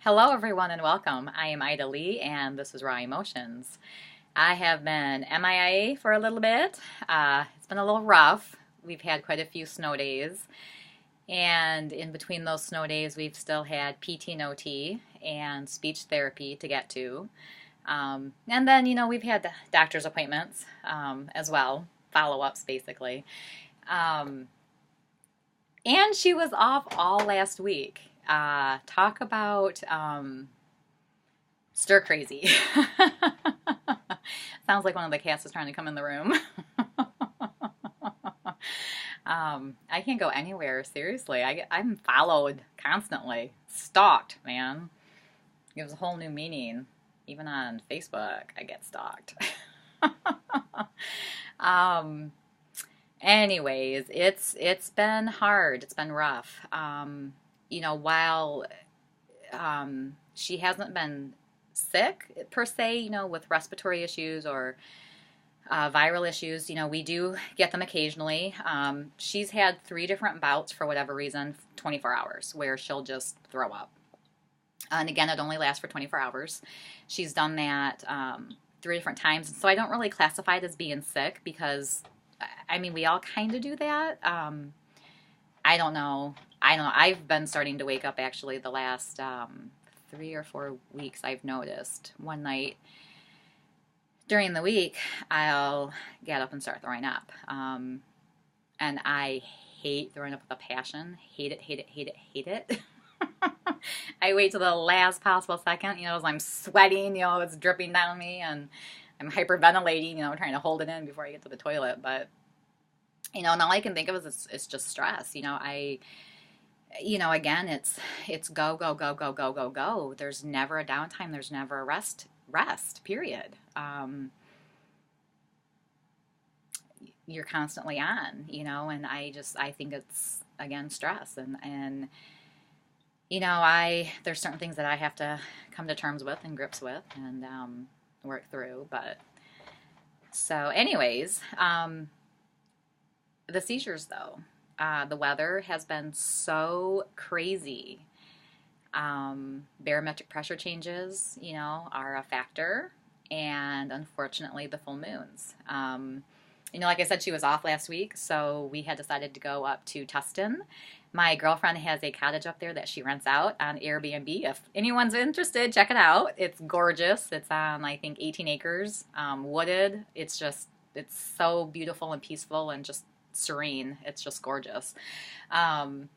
Hello, everyone, and welcome. I am Ida Lee, and this is Raw Emotions. I have been MIA for a little bit. It's been a little rough. We've had quite a few snow days, and in between those snow days, we've still had PT and OT and speech therapy to get to. And then, we've had the doctor's appointments as well, follow-ups basically. And she was off all last week. Talk about stir crazy. Sounds like one of the cats is trying to come in the room. I can't go anywhere, seriously. I'm followed constantly. Stalked, man. Gives a whole new meaning. Even on Facebook, I get stalked. Anyways, it's been hard. It's been rough. While she hasn't been sick per se, with respiratory issues or viral issues, we do get them occasionally. She's had 3 different bouts for whatever reason, 24 hours, where she'll just throw up. And again, it only lasts for 24 hours. She's done that 3 different times. So I don't really classify it as being sick because, we all kind of do that. I don't know. I've been starting to wake up actually the last 3 or 4 weeks. I've noticed one night during the week, I'll get up and start throwing up. And I hate throwing up with a passion. Hate it, hate it, hate it, hate it. I wait till the last possible second, as I'm sweating, it's dripping down me and I'm hyperventilating, trying to hold it in before I get to the toilet. But, and all I can think of is it's just stress. Again, it's go, go, go, go, go, go, go. There's never a downtime. There's never a rest, period. You're constantly on, and I think it's, again, stress. And there's certain things that I have to come to terms with and grips with and work through. But so anyways, the seizures though, the weather has been so crazy. Barometric pressure changes, are a factor, and unfortunately the full moons. Like I said, she was off last week, so we had decided to go up to Tustin. My girlfriend has a cottage up there that she rents out on Airbnb. If anyone's interested, check it out. It's gorgeous. It's on, I think, 18 acres, wooded. It's so beautiful and peaceful and just serene. It's just gorgeous. But,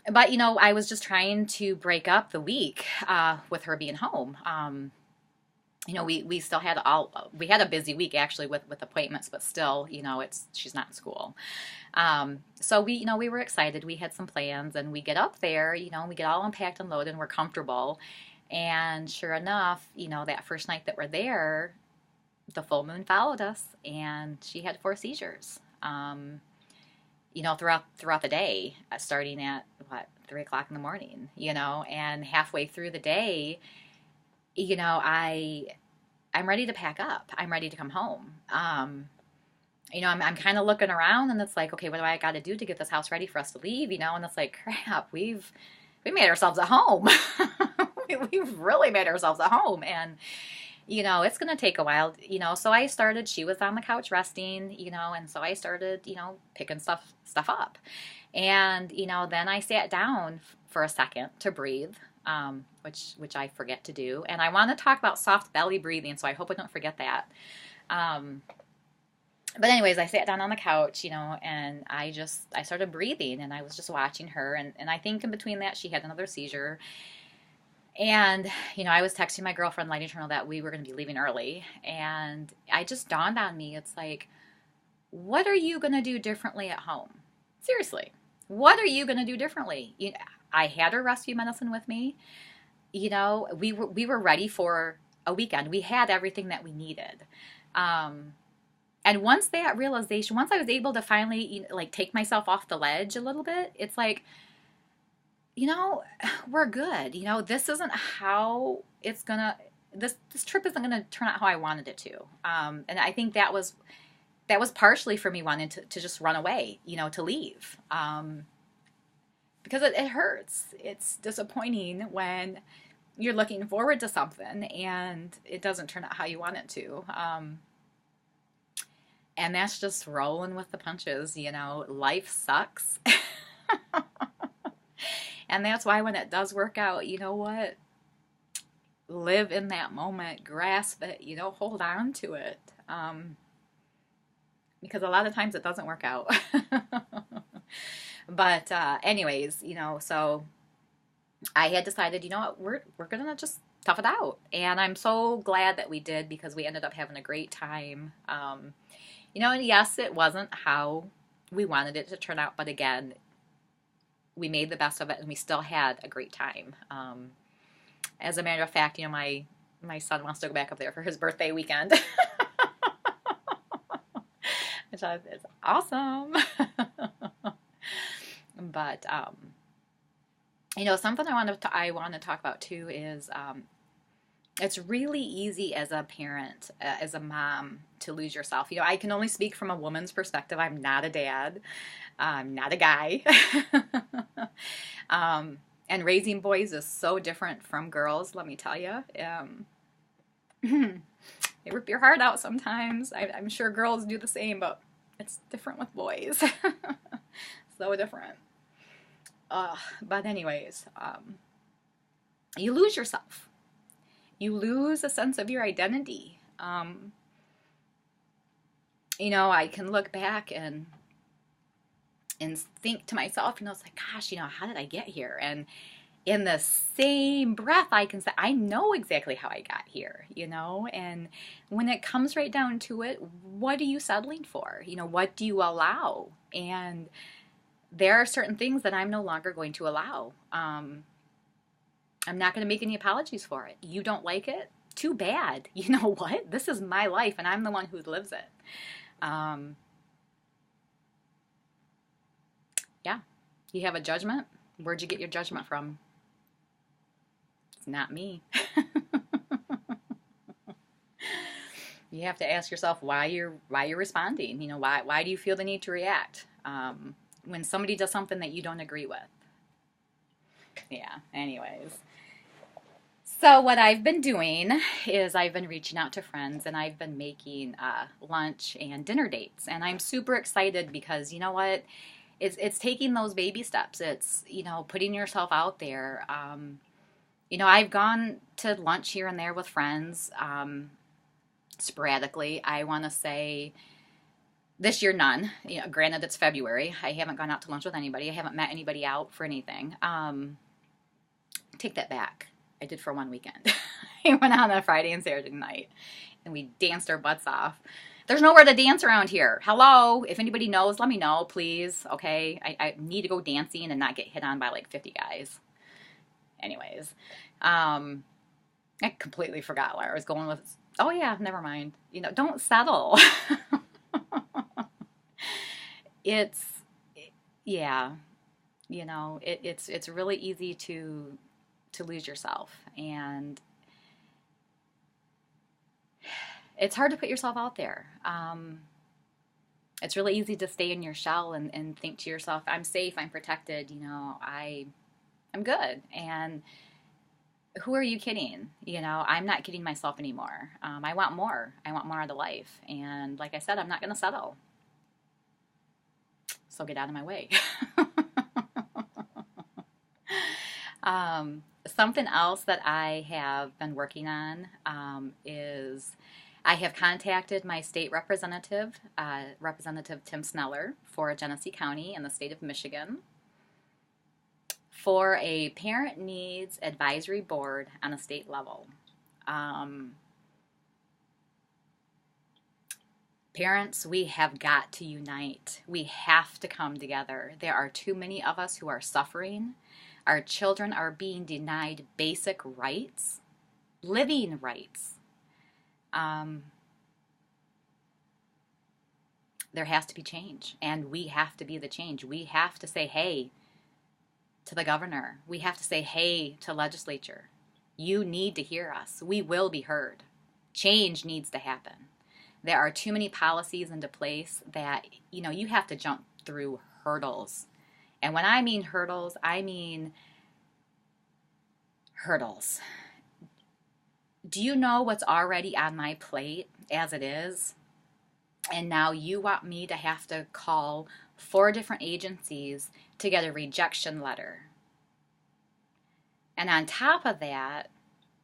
I was just trying to break up the week with her being home. We still had we had a busy week actually with appointments, but still, she's not in school. So we were excited. We had some plans and we get up there, we get all unpacked and loaded and we're comfortable. And sure enough, that first night that we're there, the full moon followed us and she had 4 seizures. Throughout the day, starting at 3 o'clock in the morning, and halfway through the day, I'm ready to pack up. I'm ready to come home. I'm kind of looking around and it's like, okay, what do I got to do to get this house ready for us to leave? And it's like, crap, we made ourselves at home. We've really made ourselves at home. And, it's going to take a while, so she was on the couch resting, and so I started, picking stuff up. And, then I sat down for a second to breathe, which I forget to do. And I want to talk about soft belly breathing, so I hope I don't forget that. But anyways, I sat down on the couch, and I started breathing, and I was just watching her. And I think in between that, she had another seizure. And, I was texting my girlfriend, letting her know that we were going to be leaving early. And it just dawned on me, it's like, what are you going to do differently at home? Seriously, what are you going to do differently? I had her rescue medicine with me. We were ready for a weekend. We had everything that we needed. And once I was able to finally, take myself off the ledge a little bit, it's like, we're good. This isn't how it's gonna, this trip isn't gonna turn out how I wanted it to. And I think that was partially for me wanting to just run away, to leave. because it hurts. It's disappointing when you're looking forward to something and it doesn't turn out how you want it to. And that's just rolling with the punches, you know. Life sucks. And that's why when it does work out, you know what? Live in that moment, grasp it, you know, hold on to it. Because a lot of times it doesn't work out. But anyways, you know, so I had decided, you know what, we're gonna just tough it out. And I'm so glad that we did, because we ended up having a great time. You know, and yes, it wasn't how we wanted it to turn out, but again, we made the best of it and we still had a great time. As a matter of fact, you know, my son wants to go back up there for his birthday weekend. Which is awesome. But you know, something I want to talk about too is it's really easy as a parent, as a mom, to lose yourself. You know, I can only speak from a woman's perspective. I'm not a dad. I'm not a guy. And raising boys is so different from girls, let me tell you. They rip your heart out sometimes. I'm sure girls do the same, but it's different with boys. So different. But anyways, you lose yourself. You lose a sense of your identity. You know, I can look back and think to myself, you know, it's like, gosh, you know, how did I get here? And in the same breath, I can say, I know exactly how I got here, you know? And when it comes right down to it, what are you settling for? You know, what do you allow? And there are certain things that I'm no longer going to allow. I'm not going to make any apologies for it. You don't like it? Too bad. You know what? This is my life, and I'm the one who lives it. Yeah. You have a judgment? Where'd you get your judgment from? It's not me. You have to ask yourself why you're responding. You know, why do you feel the need to react when somebody does something that you don't agree with? Yeah, anyways. So what I've been doing is I've been reaching out to friends, and I've been making lunch and dinner dates. And I'm super excited because, you know what, it's taking those baby steps. It's, you know, putting yourself out there. You know, I've gone to lunch here and there with friends sporadically. I want to say this year, none. You know, granted, it's February. I haven't gone out to lunch with anybody. I haven't met anybody out for anything. Take that back. I did for one weekend. I went out on a Friday and Saturday night, and we danced our butts off. There's nowhere to dance around here. Hello? If anybody knows, let me know, please. Okay? I need to go dancing and not get hit on by like 50 guys. Anyways. I completely forgot where I was going with. Oh, yeah, never mind. You know, don't settle. Yeah. You know, it's really easy to lose yourself, and it's hard to put yourself out there. It's really easy to stay in your shell and think to yourself, I'm safe, I'm protected, you know, I'm good. And who are you kidding? You know, I'm not kidding myself anymore. I want more. I want more out of life. And like I said, I'm not going to settle. So get out of my way. Something else that I have been working on is I have contacted my state representative, Representative Tim Sneller, for Genesee County in the state of Michigan, for a parent needs advisory board on a state level. Parents, we have got to unite. We have to come together. There are too many of us who are suffering. Our children are being denied basic rights, living rights. There has to be change, and we have to be the change. We have to say, hey, to the governor. We have to say, hey, to legislature. You need to hear us. We will be heard. Change needs to happen. There are too many policies into place that, you know, you have to jump through hurdles And when I mean hurdles, I mean hurdles. Do you know what's already on my plate as it is? And now you want me to have to call 4 different agencies to get a rejection letter. And on top of that,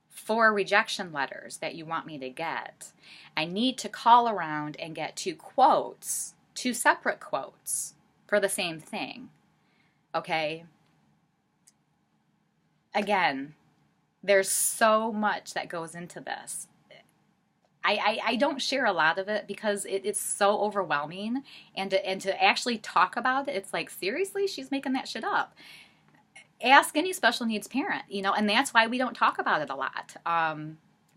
4 rejection letters that you want me to get, I need to call around and get 2 quotes, 2 separate quotes for the same thing. Okay? Again, there's so much that goes into this. I don't share a lot of it because it's so overwhelming, and to actually talk about it, it's like, seriously, she's making that shit up. Ask any special needs parent, and that's why we don't talk about it a lot,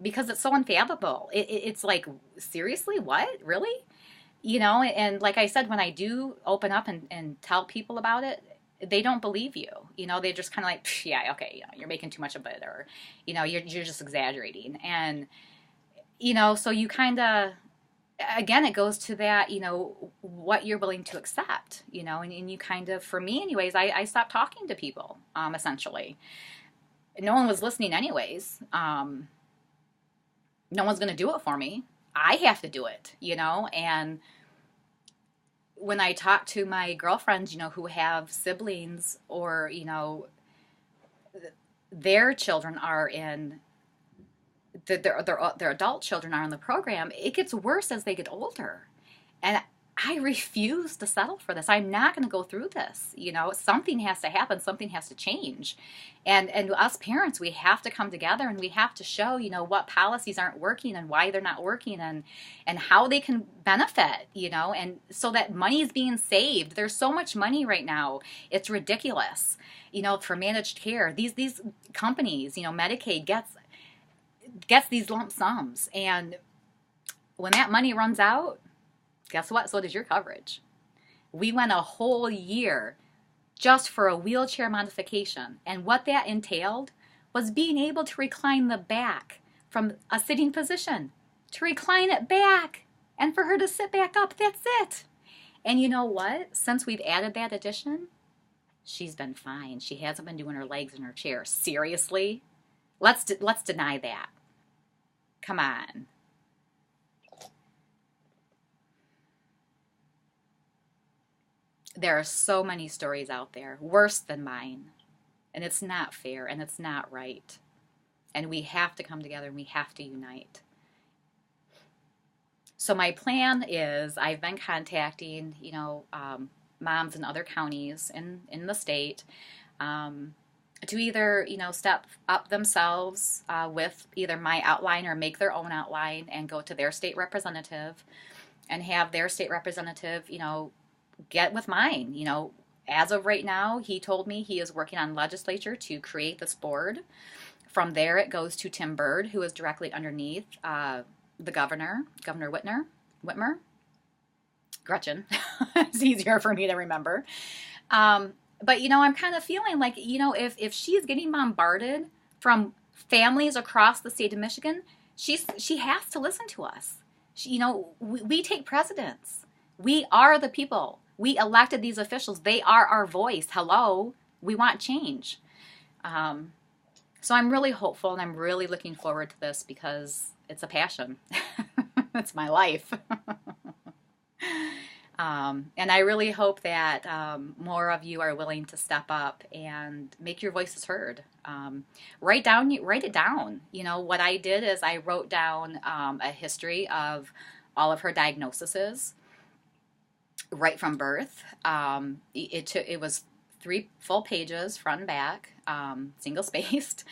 because it's so unfathomable. It's like, seriously, what? Really? And like I said, when I do open up and tell people about it, they don't believe you. They just kind of like, yeah, okay, you're making too much of it, or, you're just exaggerating. And, so you kind of, again, it goes to that, what you're willing to accept, and you kind of, for me anyways, I stopped talking to people, essentially. No one was listening anyways. No one's going to do it for me. I have to do it, and when I talk to my girlfriends, who have siblings, or, their children are in, their adult children are in the program, it gets worse as they get older. And I refuse to settle for this. I'm not going to go through this. Something has to happen. Something has to change. And us parents, we have to come together, and we have to show, what policies aren't working and why they're not working, and how they can benefit, and so that money is being saved. There's so much money right now. It's ridiculous, for managed care. These companies, Medicaid gets these lump sums. And when that money runs out, guess what? So does your coverage. We went a whole year just for a wheelchair modification. And what that entailed was being able to recline the back from a sitting position, to recline it back, and for her to sit back up. That's it. And you know what? Since we've added that addition, she's been fine. She hasn't been doing her legs in her chair. Seriously? Let's deny that. Come on. There are so many stories out there, worse than mine. And it's not fair, and it's not right. And we have to come together, and we have to unite. So my plan is, I've been contacting, moms in other counties in the state, to either, step up themselves with either my outline, or make their own outline and go to their state representative and have their state representative, get with mine. As of right now, he told me he is working on legislature to create this board. From there, it goes to Tim Byrd, who is directly underneath the Governor Whitmer. Gretchen. It's easier for me to remember. But, I'm kind of feeling like, if she's getting bombarded from families across the state of Michigan, she has to listen to us. We take precedence. We are the people. We elected these officials. They are our voice. Hello. We want change. So I'm really hopeful, and I'm really looking forward to this because it's a passion. It's my life. And I really hope that more of you are willing to step up and make your voices heard. Write it down. What I did is I wrote down a history of all of her diagnoses right from birth. It was 3 full pages, front and back, single spaced.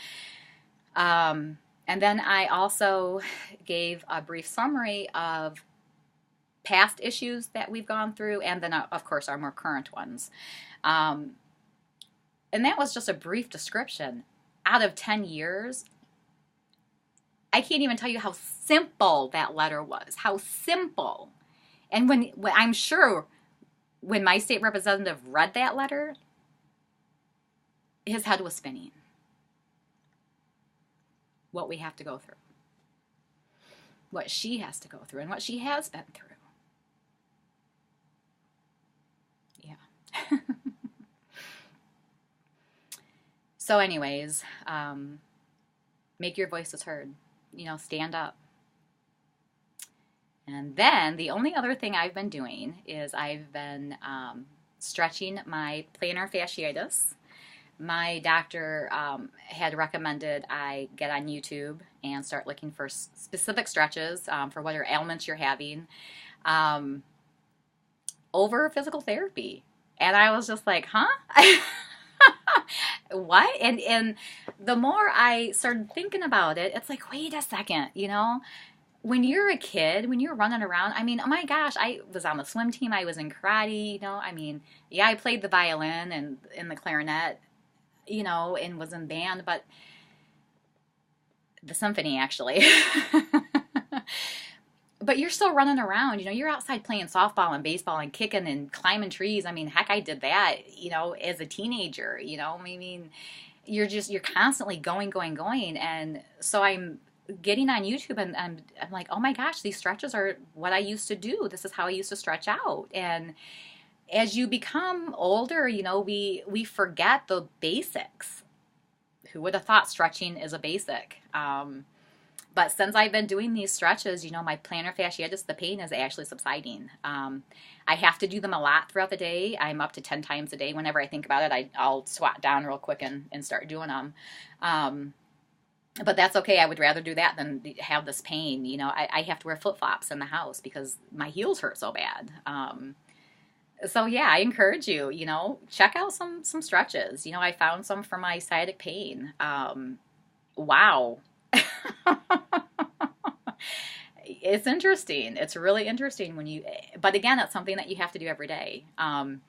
And then I also gave a brief summary of past issues that we've gone through, and then, of course, our more current ones. And that was just a brief description. Out of 10 years, I can't even tell you how simple that letter was. How simple. And when I'm sure when my state representative read that letter, his head was spinning. What we have to go through. What she has to go through, and what she has been through. Yeah. So anyways, make your voices heard. Stand up. And then the only other thing I've been doing is I've been stretching my plantar fasciitis. My doctor had recommended I get on YouTube and start looking for specific stretches for whatever ailments you're having um, over physical therapy. And I was just like, huh? What? And the more I started thinking about it, it's like, wait a second, when you're a kid, when you're running around, I mean, oh my gosh, I was on the swim team, I was in karate, I mean, yeah, I played the violin and in the clarinet, and was in band, but the symphony actually. But you're still running around, you're outside playing softball and baseball and kicking and climbing trees. I mean, heck, I did that, as a teenager, I mean, you're constantly going. And so I'm getting on YouTube and I'm like, oh my gosh, these stretches are what I used to do. This is how I used to stretch out. And as you become older, we forget the basics. Who would have thought stretching is a basic? But since I've been doing these stretches, my plantar fasciitis, the pain is actually subsiding. I have to do them a lot throughout the day. I'm up to 10 times a day. Whenever I think about it, I'll squat down real quick and start doing them. But that's okay. I would rather do that than have this pain. I have to wear flip-flops in the house because my heels hurt so bad. So yeah, I encourage you, check out some stretches. I found some for my sciatic pain. Wow. It's interesting. It's really interesting but again, it's something that you have to do every day. And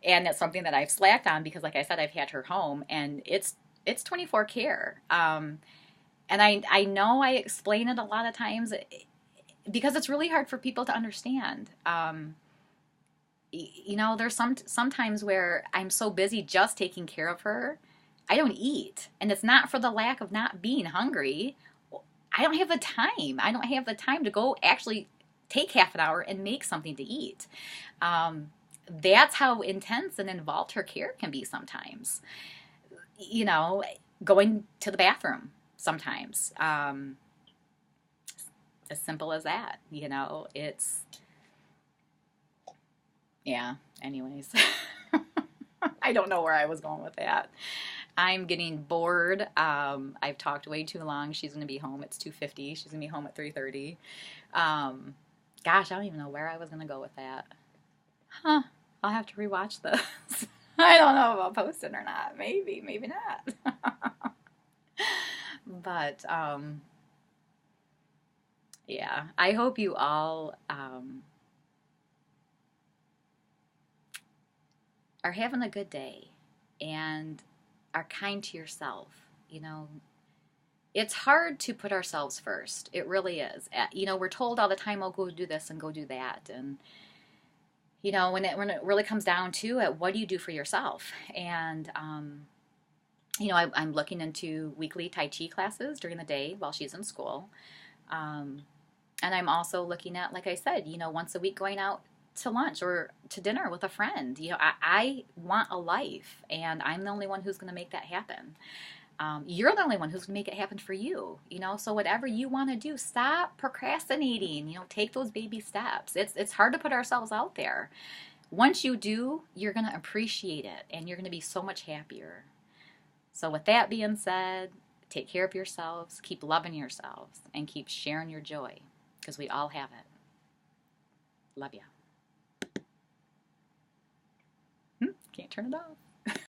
it's something that I've slacked on because, like I said, I've had her home and it's 24 care. And I know I explain it a lot of times because it's really hard for people to understand. There's sometimes where I'm so busy just taking care of her, I don't eat. And it's not for the lack of not being hungry. I don't have the time. I don't have the time to go actually take half an hour and make something to eat. That's how intense and involved her care can be sometimes. Going to the bathroom sometimes. As simple as that. It's... Yeah, anyways. I don't know where I was going with that. I'm getting bored. I've talked way too long. She's going to be home. It's 2:50. She's going to be home at 3:30. Gosh, I don't even know where I was going to go with that. Huh. I'll have to rewatch this. I don't know if I'll post it or not. Maybe, maybe not. But, yeah, I hope you all are having a good day and are kind to yourself. It's hard to put ourselves first. It really is. We're told all the time, oh, go do this and go do that. And, when it really comes down to it, what do you do for yourself? And, I'm looking into weekly Tai Chi classes during the day while she's in school. And I'm also looking at, like I said, once a week going out to lunch or to dinner with a friend. I want a life, and I'm the only one who's going to make that happen. You're the only one who's going to make it happen for you. So whatever you want to do, stop procrastinating. Take those baby steps. It's hard to put ourselves out there. Once you do, you're going to appreciate it, and you're going to be so much happier. So with that being said, take care of yourselves, keep loving yourselves, and keep sharing your joy, because we all have it. Love ya. Can't turn it off.